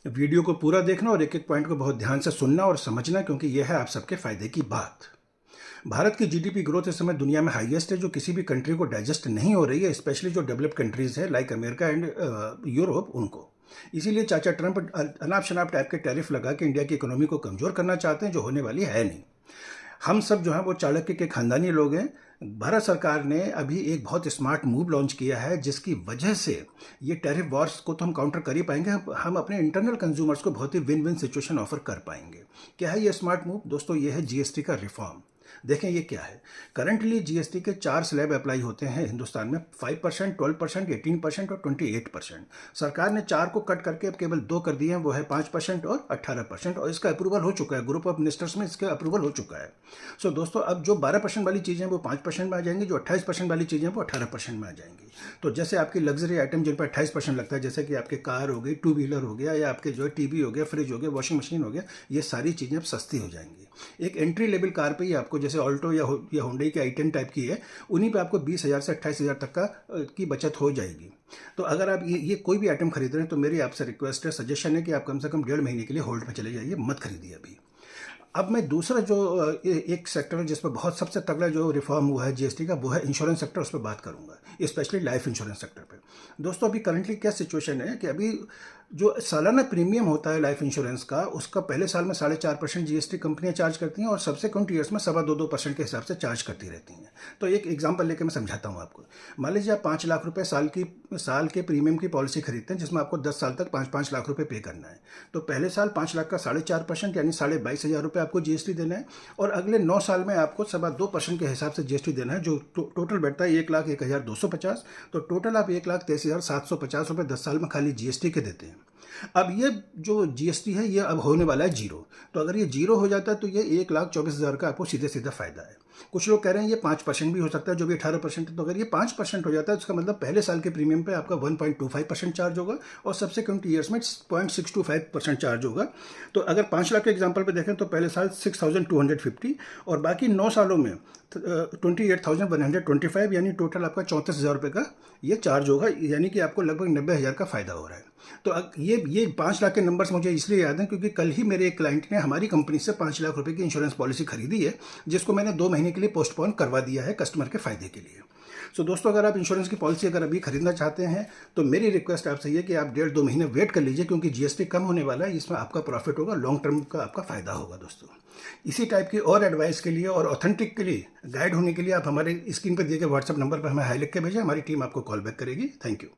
Video को पूरा देखना और एक-एक पॉइंट को बहुत ध्यान से सुनना और समझना, क्योंकि यह है आप सबके फ़ायदे की बात। भारत की जीडीपी ग्रोथ इस समय दुनिया में हाईएस्ट है, जो किसी भी कंट्री को डाइजेस्ट नहीं हो रही है, स्पेशली जो डेवलप्ड कंट्रीज़ है लाइक अमेरिका एंड यूरोप उनको। इसीलिए चाचा ट्रंप अनाप-शनाप टाइप के टैरिफ लगा के इंडिया की इकोनॉमी को कमज़ोर करना चाहते हैं, जो होने वाली है नहीं। हम सब जो हैं वो चाणक्य के खानदानी लोग हैं। भारत सरकार ने अभी एक बहुत स्मार्ट मूव लॉन्च किया है, जिसकी वजह से ये टैरिफ वॉर्स को तो हम काउंटर कर ही पाएंगे, हम अपने इंटरनल कंज्यूमर्स को बहुत ही विन विन सिचुएशन ऑफर कर पाएंगे। क्या है ये स्मार्ट मूव दोस्तों? ये है जीएसटी का रिफॉर्म। देखें ये क्या है। करंटली जीएसटी के 4 स्लैब अप्लाई होते हैं हिंदुस्तान में, 5%, 12%, 18% और 28%। सरकार ने 4 को कट करके अब केवल 2 कर दिए हैं, वो है 5% और 18%, और इसका अप्रूवल हो चुका है, ग्रुप ऑफ मिनिस्टर्स में इसका अप्रूवल हो चुका है। सो दोस्तों, अब जो 12% वाली चीज़ें वो 5% में आ जाएंगी, जो 28% वाली चीज़ें वो 18% में आ जाएंगी। तो जैसे आपकी लग्जरी आइटम जिन पर 28% लगता है, जैसे कि आपके कार हो गई, टू व्हीलर हो गया, या आपके जो है टीवी हो गया, फ्रिज हो गया, वॉशिंग मशीन हो गया, ये सारी चीज़ें अब सस्ती हो जाएंगी। एक एंट्री लेवल कार पे ही आपको, जैसे ऑल्टो या होंडा की आई10 टाइप की है, उन्हीं पे आपको 20,000 से 28,000 तक का की बचत हो जाएगी। तो अगर आप ये कोई भी आइटम खरीद रहे हैं, तो मेरी आपसे रिक्वेस्ट है, सजेशन है कि आप कम से कम 1.5 महीने के लिए होल्ड में चले जाइए, मत खरीदिए अभी। अब मैं दूसरा जो एक सेक्टर है जिसमें बहुत सबसे तगड़ा जो रिफॉर्म हुआ है जीएसटी का, वो है इंश्योरेंस सेक्टर। उस पर बात करूंगा, स्पेशली लाइफ इंश्योरेंस सेक्टर पे। दोस्तों, अभी करंटली क्या सिचुएशन है कि अभी जो सालाना प्रीमियम होता है लाइफ इंश्योरेंस का, उसका पहले साल में 4.5% जीएसटी कंपनियां चार्ज करती हैं, और सब्सिक्वेंट ईयर्स में 2.25% के हिसाब से चार्ज करती रहती हैं। तो एक एग्जांपल लेके मैं समझाता हूँ आपको। मान लीजिए आप 5 लाख रुपए साल के प्रीमियम की पॉलिसी खरीदते हैं, जिसमें आपको 10 साल तक 5-5 लाख रुपए पे करना है। तो पहले साल 5 लाख का 4.5% यानी 22,500 रुपये आपको जीएसटी देना है, और अगले 9 साल में आपको 2.25% के हिसाब से जीएसटी देना है, जो टोटल बैठता है 1,01,250। तो टोटल आप 1,23,750 रुपये 10 साल में खाली जीएसटी के देते हैं। अब ये जो जीएसटी है ये अब होने वाला है जीरो। तो अगर ये जीरो हो जाता है तो ये 1,24,000 का आपको सीधे सीधा फायदा है। कुछ लोग कह रहे हैं ये 5% भी हो सकता है, जो भी 18% है। तो अगर ये 5% हो जाता है, तो इसका मतलब पहले साल के प्रीमियम पे आपका 1.25% चार्ज होगा, और सब्सिक्वेंट ईयर्स में 0.625% चार्ज होगा। तो अगर 5 लाख के एग्जाम्पल पे देखें, तो पहले साल 6,250, और बाकी 9 सालों में 28,125, यानी टोटल आपका 34,000 रुपये का ये चार्ज होगा, यानी कि आपको लगभग 90,000 का फायदा हो रहा है। तो ये 5 लाख के नंबर्स मुझे इसलिए याद हैं, क्योंकि कल ही मेरे एक क्लाइंट ने हमारी कंपनी से 5 लाख रुपए की इंश्योरेंस पॉलिसी खरीदी है, जिसको मैंने 2 महीने के लिए पोस्टपोन करवा दिया है कस्टमर के फायदे के लिए। सो दोस्तों, अगर आप इंश्योरेंस की पॉलिसी अगर अभी खरीदना चाहते हैं, तो मेरी रिक्वेस्ट आपसे ये कि आप 1.5-2 महीने वेट कर लीजिए, क्योंकि जीएसटी कम होने वाला है, इसमें आपका प्रॉफिट होगा, लॉन्ग टर्म का आपका फायदा होगा। दोस्तों, इसी टाइप की और एडवाइस के लिए और ऑथेंटिक के लिए गाइड होने के लिए आप हमारे स्क्रीन पर दिए गए व्हाट्सएप नंबर पर हमें हाई लिख के भेजें, हमारी टीम आपको कॉल बैक करेगी। Thank you.